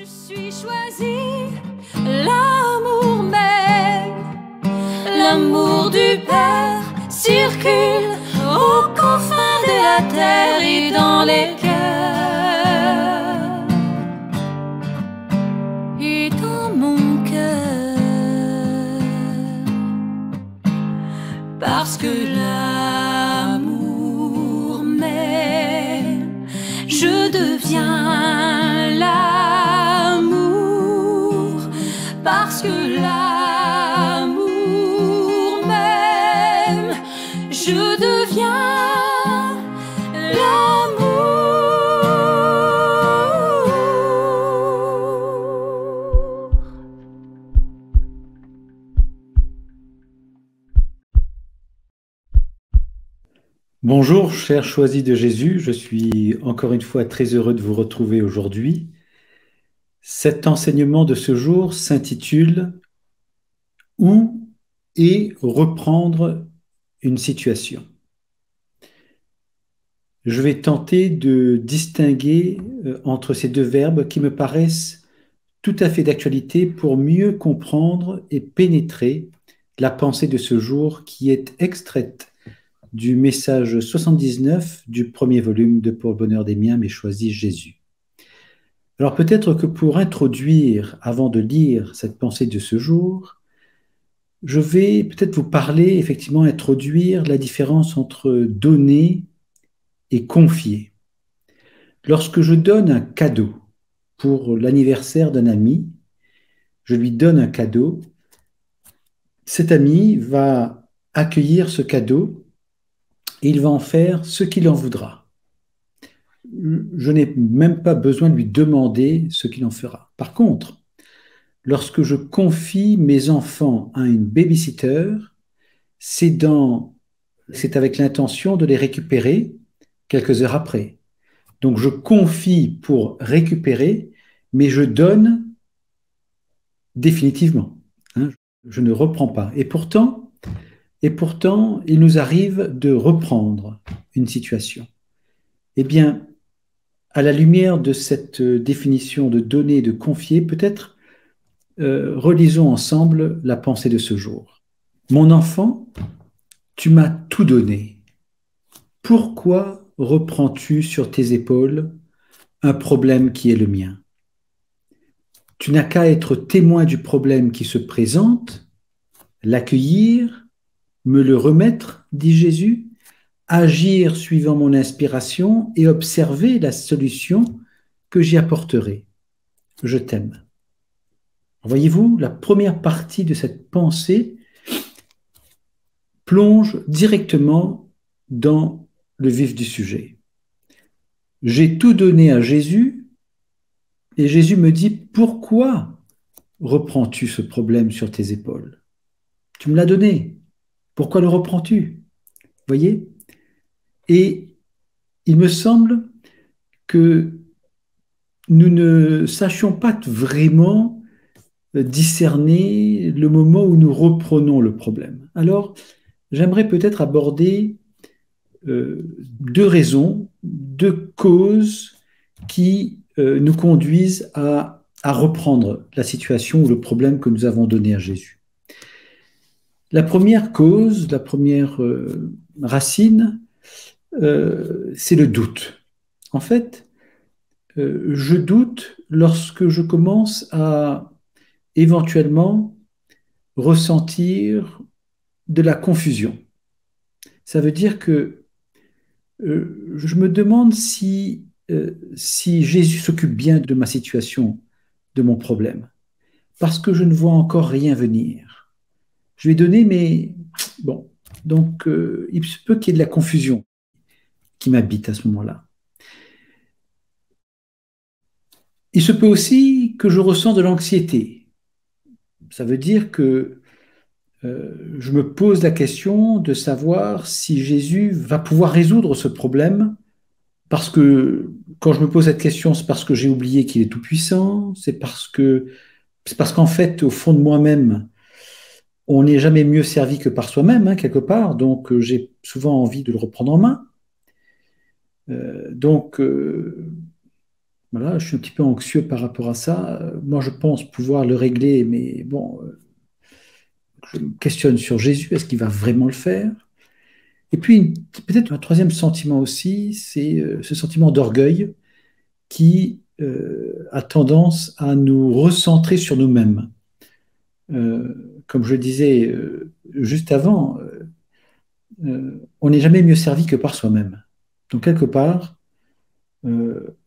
Je suis choisie, l'amour même, l'amour du Père circule aux confins de la terre et dans les cœurs et dans mon cœur, parce que l'amour m'aime, je deviens l'amour, parce que l'amour m'aime, je deviens l'amour. Bonjour, chers choisis de Jésus, je suis encore une fois très heureux de vous retrouver aujourd'hui. Cet enseignement de ce jour s'intitule « Où et reprendre une situation ». Je vais tenter de distinguer entre ces deux verbes qui me paraissent tout à fait d'actualité pour mieux comprendre et pénétrer la pensée de ce jour qui est extraite du message 79 du premier volume de Pour le bonheur des miens, mais choisis Jésus. Alors peut-être que pour introduire, avant de lire cette pensée de ce jour, je vais peut-être vous parler, effectivement, introduire la différence entre donner et confier. Lorsque je donne un cadeau pour l'anniversaire d'un ami, je lui donne un cadeau, cet ami va accueillir ce cadeau et il va en faire ce qu'il en voudra. Je n'ai même pas besoin de lui demander ce qu'il en fera. Par contre, lorsque je confie mes enfants à une babysitter, c'est avec l'intention de les récupérer quelques heures après. Donc je confie pour récupérer, mais je donne définitivement. Je ne reprends pas. Et pourtant, il nous arrive de reprendre une situation. Eh bien, à la lumière de cette définition de donner et de confier, peut-être relisons ensemble la pensée de ce jour. Mon enfant, tu m'as tout donné. Pourquoi reprends-tu sur tes épaules un problème qui est le mien? Tu n'as qu'à être témoin du problème qui se présente, l'accueillir, me le remettre, dit Jésus, agir suivant mon inspiration et observer la solution que j'y apporterai. Je t'aime. Voyez-vous, la première partie de cette pensée plonge directement dans le vif du sujet. J'ai tout donné à Jésus et Jésus me dit, pourquoi reprends-tu ce problème sur tes épaules? Tu me l'as donné. Pourquoi le reprends-tu? Voyez? Et il me semble que nous ne sachions pas vraiment discerner le moment où nous reprenons le problème. Alors, j'aimerais peut-être aborder deux raisons, deux causes qui nous conduisent à reprendre la situation ou le problème que nous avons donné à Jésus. La première cause, la première racine, c'est le doute. En fait, je doute lorsque je commence à éventuellement ressentir de la confusion. Ça veut dire que je me demande si Jésus s'occupe bien de ma situation, de mon problème, parce que je ne vois encore rien venir. Je lui ai donné, mais bon, donc il se peut qu'il y ait de la confusion qui m'habite à ce moment-là. Il se peut aussi que je ressens de l'anxiété. Ça veut dire que je me pose la question de savoir si Jésus va pouvoir résoudre ce problème, parce que quand je me pose cette question, c'est parce que j'ai oublié qu'il est tout-puissant, c'est parce qu'en fait, au fond de moi-même, on n'est jamais mieux servi que par soi-même, quelque part, donc j'ai souvent envie de le reprendre en main. Donc, Voilà, je suis un petit peu anxieux par rapport à ça. Moi, je pense pouvoir le régler, mais bon, je me questionne sur Jésus, est-ce qu'il va vraiment le faire? Et puis, peut-être un troisième sentiment aussi, c'est ce sentiment d'orgueil qui a tendance à nous recentrer sur nous-mêmes. Comme je le disais juste avant, on n'est jamais mieux servi que par soi-même. Donc, quelque part,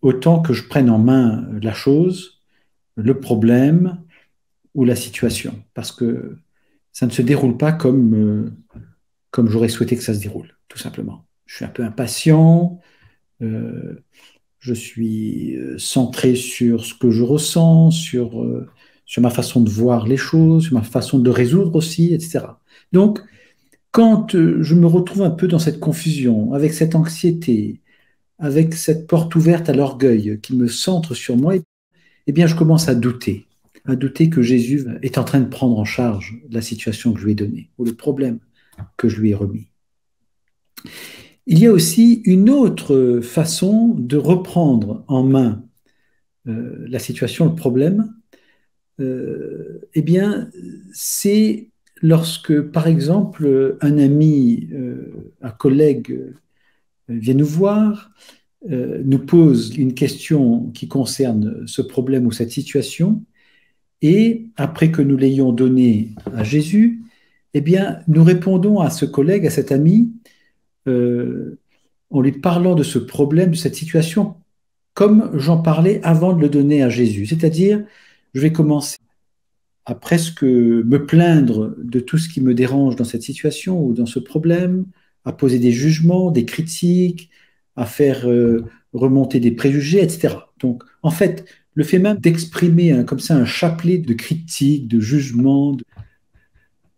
autant que je prenne en main la chose, le problème ou la situation, parce que ça ne se déroule pas comme j'aurais souhaité que ça se déroule, tout simplement. Je suis un peu impatient, euh, je suis centré sur ce que je ressens, sur ma façon de voir les choses, sur ma façon de le résoudre aussi, etc. Donc, quand je me retrouve un peu dans cette confusion, avec cette anxiété, avec cette porte ouverte à l'orgueil qui me centre sur moi, eh bien, je commence à douter que Jésus est en train de prendre en charge la situation que je lui ai donnée, ou le problème que je lui ai remis. Il y a aussi une autre façon de reprendre en main la situation, le problème, eh bien, c'est lorsque, par exemple, un ami, un collègue vient nous voir, nous pose une question qui concerne ce problème ou cette situation, et après que nous l'ayons donné à Jésus, eh bien, nous répondons à ce collègue, à cet ami, euh, en lui parlant de ce problème, de cette situation, comme j'en parlais avant de le donner à Jésus. C'est-à-dire, je vais commencer à presque me plaindre de tout ce qui me dérange dans cette situation ou dans ce problème, à poser des jugements, des critiques, à faire remonter des préjugés, etc. Donc, en fait, le fait même d'exprimer comme ça un chapelet de critiques, de jugements,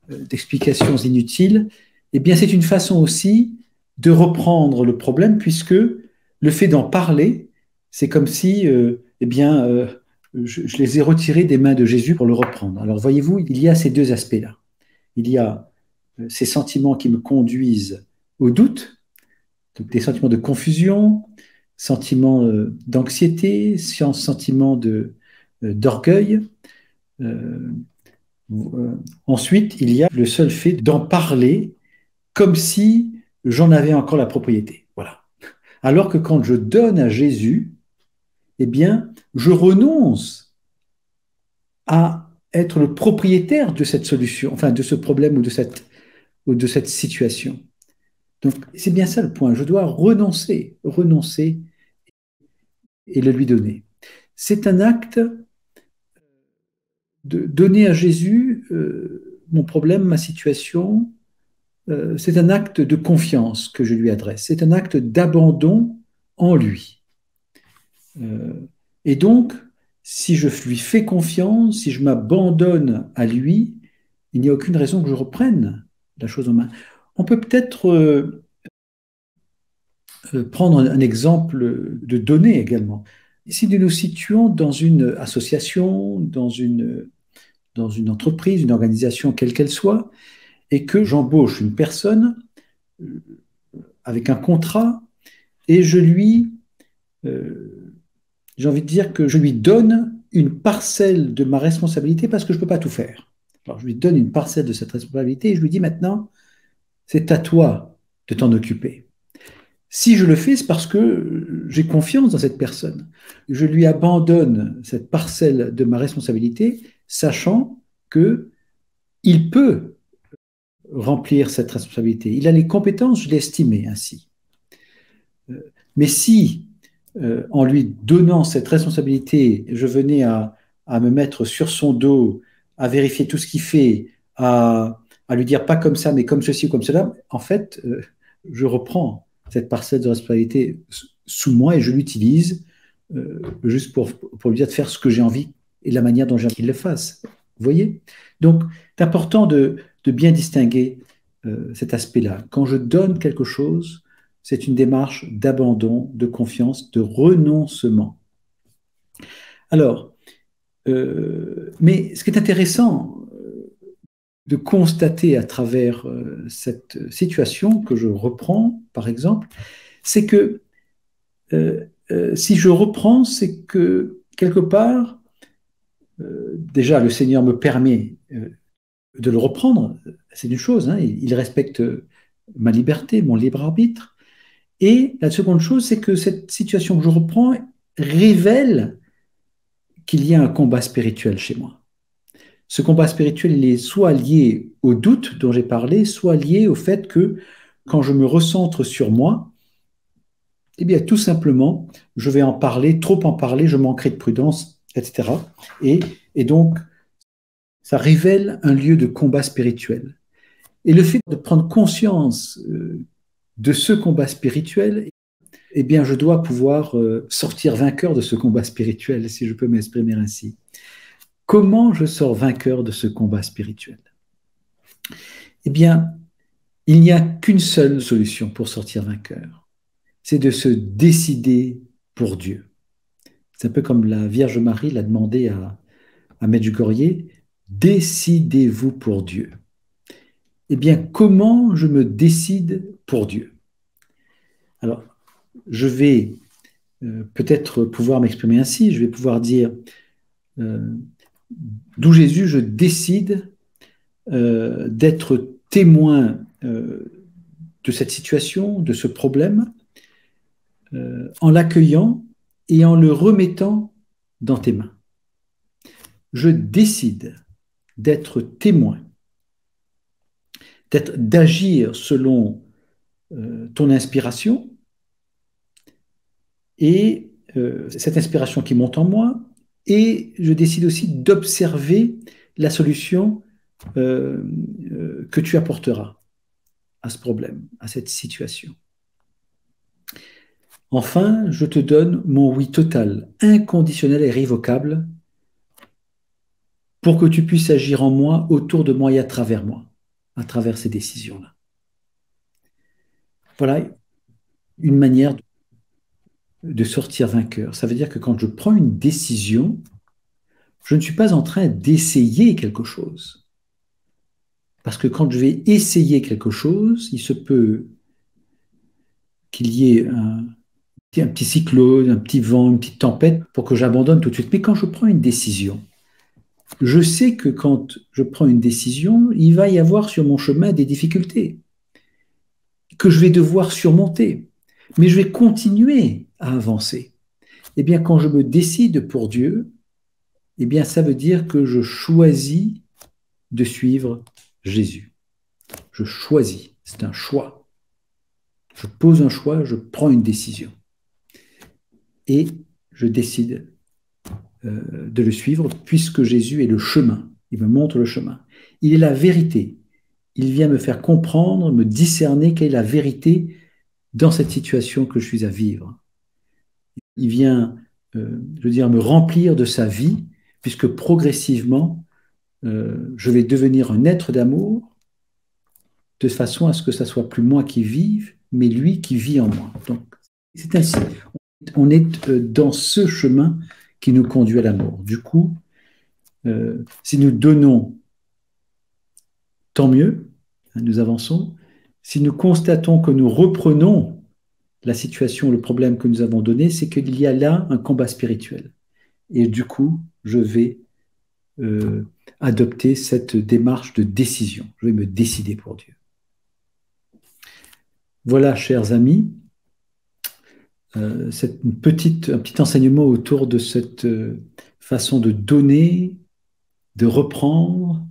d'explications inutiles, eh bien, c'est une façon aussi de reprendre le problème, puisque le fait d'en parler, c'est comme si, eh bien, je les ai retirés des mains de Jésus pour le reprendre. Alors, voyez-vous, il y a ces deux aspects-là. Il y a ces sentiments qui me conduisent au doute, donc des sentiments de confusion, sentiments d'anxiété, sentiments d'orgueil. Euh, Ensuite, il y a le seul fait d'en parler comme si j'en avais encore la propriété. Voilà. Alors que quand je donne à Jésus, eh bien, je renonce à être le propriétaire de cette solution, enfin de ce problème ou de cette situation. Donc, c'est bien ça le point. Je dois renoncer et le lui donner. C'est un acte de donner à Jésus mon problème, ma situation. C'est un acte de confiance que je lui adresse. C'est un acte d'abandon en lui. Euh, et donc, si je lui fais confiance, si je m'abandonne à lui, il n'y a aucune raison que je reprenne la chose en main. On peut peut-être prendre un exemple de données également. Si nous nous situons dans une association, dans une entreprise, une organisation quelle qu'elle soit, et que j'embauche une personne avec un contrat et j'ai envie de dire que je lui donne une parcelle de ma responsabilité parce que je ne peux pas tout faire. Alors je lui donne une parcelle de cette responsabilité et je lui dis maintenant, c'est à toi de t'en occuper. Si je le fais, c'est parce que j'ai confiance dans cette personne. Je lui abandonne cette parcelle de ma responsabilité, sachant que il peut remplir cette responsabilité. Il a les compétences, je l'ai estimé ainsi. Mais si, en lui donnant cette responsabilité, je venais à me mettre sur son dos, à vérifier tout ce qu'il fait, à lui dire pas comme ça, mais comme ceci ou comme cela, en fait, je reprends cette parcelle de responsabilité sous moi et je l'utilise juste pour lui dire de faire ce que j'ai envie et la manière dont j'ai envie qu'il le fasse. Vous voyez? Donc, c'est important de bien distinguer cet aspect-là. Quand je donne quelque chose, c'est une démarche d'abandon, de confiance, de renoncement. Alors, mais ce qui est intéressant de constater à travers cette situation que je reprends, par exemple, c'est que si je reprends, c'est que quelque part, déjà le Seigneur me permet de le reprendre, c'est une chose, hein, il respecte ma liberté, mon libre arbitre. Et la seconde chose, c'est que cette situation que je reprends révèle qu'il y a un combat spirituel chez moi. Ce combat spirituel, il est soit lié au doute dont j'ai parlé, soit lié au fait que quand je me recentre sur moi, eh bien, tout simplement, je vais en parler, trop en parler, je manquerai de prudence, etc. Et donc, ça révèle un lieu de combat spirituel. Et le fait de prendre conscience de ce combat spirituel, eh bien, je dois pouvoir sortir vainqueur de ce combat spirituel, si je peux m'exprimer ainsi. Comment je sors vainqueur de ce combat spirituel? Eh bien, il n'y a qu'une seule solution pour sortir vainqueur. C'est de se décider pour Dieu. C'est un peu comme la Vierge Marie l'a demandé à Medjugorje, décidez-vous pour Dieu. Eh bien, comment je me décide pour Dieu? Alors, je vais peut-être pouvoir m'exprimer ainsi, je vais pouvoir dire, d'où Jésus, je décide d'être témoin de cette situation, de ce problème, en l'accueillant et en le remettant dans tes mains. Je décide d'être témoin, d'agir selon ton inspiration et cette inspiration qui monte en moi, et je décide aussi d'observer la solution que tu apporteras à ce problème, à cette situation. Enfin, je te donne mon oui total, inconditionnel et irrévocable pour que tu puisses agir en moi, autour de moi et à travers ces décisions-là. Voilà une manière de sortir vainqueur. Ça veut dire que quand je prends une décision, je ne suis pas en train d'essayer quelque chose. Parce que quand je vais essayer quelque chose, il se peut qu'il y ait un petit cyclone, un petit vent, une petite tempête pour que j'abandonne tout de suite. Mais quand je prends une décision, je sais que quand je prends une décision, il va y avoir sur mon chemin des difficultés que je vais devoir surmonter. Mais je vais continuer à avancer. Eh bien, quand je me décide pour Dieu, eh bien, ça veut dire que je choisis de suivre Jésus. Je choisis, c'est un choix. Je pose un choix, je prends une décision. Et je décide de le suivre puisque Jésus est le chemin. Il me montre le chemin. Il est la vérité. Il vient me faire comprendre, me discerner quelle est la vérité dans cette situation que je suis à vivre. Il vient, je veux dire, me remplir de sa vie puisque progressivement, je vais devenir un être d'amour de façon à ce que ce soit plus moi qui vive, mais lui qui vit en moi. Donc, c'est ainsi. On est dans ce chemin qui nous conduit à l'amour. Du coup, si nous donnons, tant mieux, hein, nous avançons. Si nous constatons que nous reprenons la situation, le problème que nous avons donné, c'est qu'il y a là un combat spirituel. Et du coup, je vais adopter cette démarche de décision. Je vais me décider pour Dieu. Voilà, chers amis, un petit enseignement autour de cette façon de donner, de reprendre,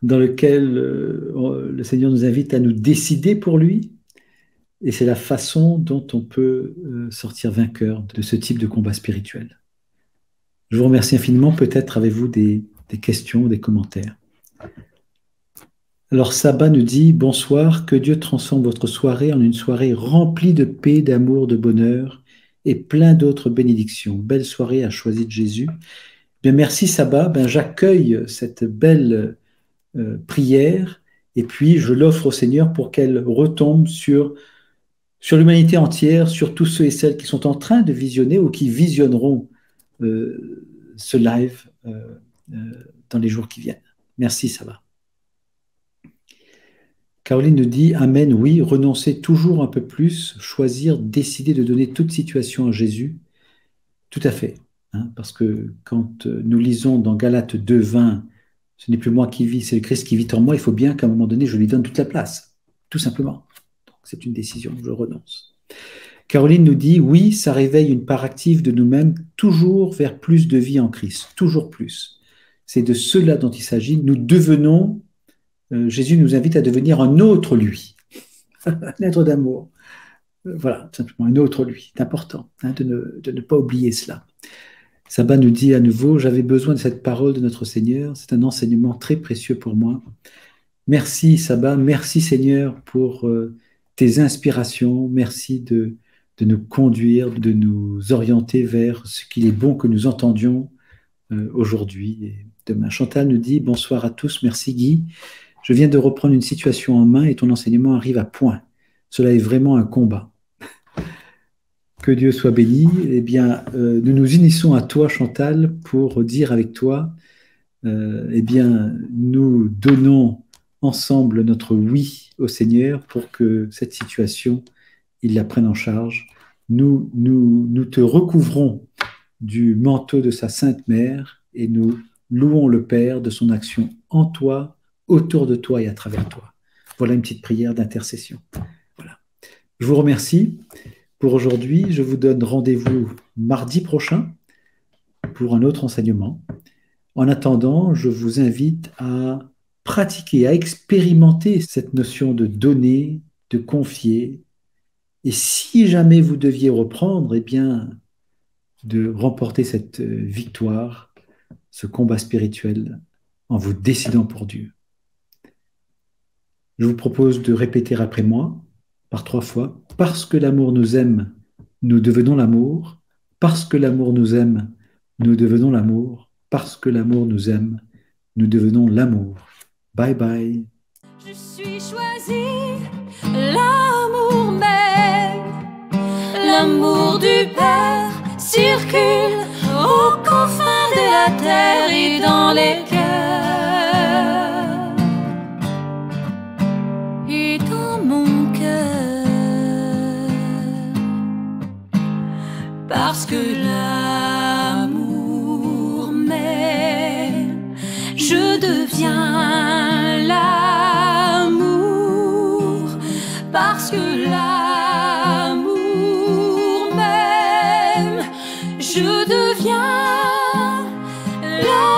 dans lequel le Seigneur nous invite à nous décider pour lui. Et c'est la façon dont on peut sortir vainqueur de ce type de combat spirituel. Je vous remercie infiniment. Peut-être avez-vous des questions, des commentaires. Alors Saba nous dit « Bonsoir, que Dieu transforme votre soirée en une soirée remplie de paix, d'amour, de bonheur et plein d'autres bénédictions. Belle soirée à Choisi de Jésus. » Bien, merci Saba, j'accueille cette belle prière et puis je l'offre au Seigneur pour qu'elle retombe sur l'humanité entière, sur tous ceux et celles qui sont en train de visionner ou qui visionneront ce live dans les jours qui viennent. Merci Saba. Caroline nous dit, Amen, oui, renoncer toujours un peu plus, choisir, décider de donner toute situation à Jésus. Tout à fait. Hein, parce que quand nous lisons dans Galates 2:20, ce n'est plus moi qui vis, c'est le Christ qui vit en moi, il faut bien qu'à un moment donné, je lui donne toute la place. Tout simplement. Donc, c'est une décision, je renonce. Caroline nous dit, oui, ça réveille une part active de nous-mêmes, toujours vers plus de vie en Christ, toujours plus. C'est de cela dont il s'agit. Nous devenons, Jésus nous invite à devenir un autre lui, un être d'amour. Voilà, simplement un autre lui. C'est important hein, de ne pas oublier cela. Sabah nous dit à nouveau, j'avais besoin de cette parole de notre Seigneur. C'est un enseignement très précieux pour moi. Merci Sabah, merci Seigneur pour tes inspirations. Merci de nous conduire, de nous orienter vers ce qu'il est bon que nous entendions aujourd'hui et demain. Chantal nous dit, bonsoir à tous, merci Guy. Je viens de reprendre une situation en main et ton enseignement arrive à point. Cela est vraiment un combat. Que Dieu soit béni. Eh bien, nous nous unissons à toi, Chantal, pour dire avec toi, eh bien, nous donnons ensemble notre oui au Seigneur pour que cette situation, il la prenne en charge. Nous te recouvrons du manteau de sa Sainte Mère et nous louons le Père de son action en toi, autour de toi et à travers toi. Voilà une petite prière d'intercession. Voilà. Je vous remercie. Pour aujourd'hui, je vous donne rendez-vous mardi prochain pour un autre enseignement. En attendant, je vous invite à pratiquer, à expérimenter cette notion de donner, de confier. Et si jamais vous deviez reprendre, eh bien, de remporter cette victoire, ce combat spirituel, en vous décidant pour Dieu. Je vous propose de répéter après moi, par 3 fois, parce que l'amour nous aime, nous devenons l'amour. Parce que l'amour nous aime, nous devenons l'amour. Parce que l'amour nous aime, nous devenons l'amour. Bye bye. Je suis choisi, l'amour même, l'amour du Père circule aux confins de la terre et dans les cœurs et dans mon cœur, parce que l'amour m'aime, je deviens l'amour, parce que l'amour m'aime, je deviens l'amour.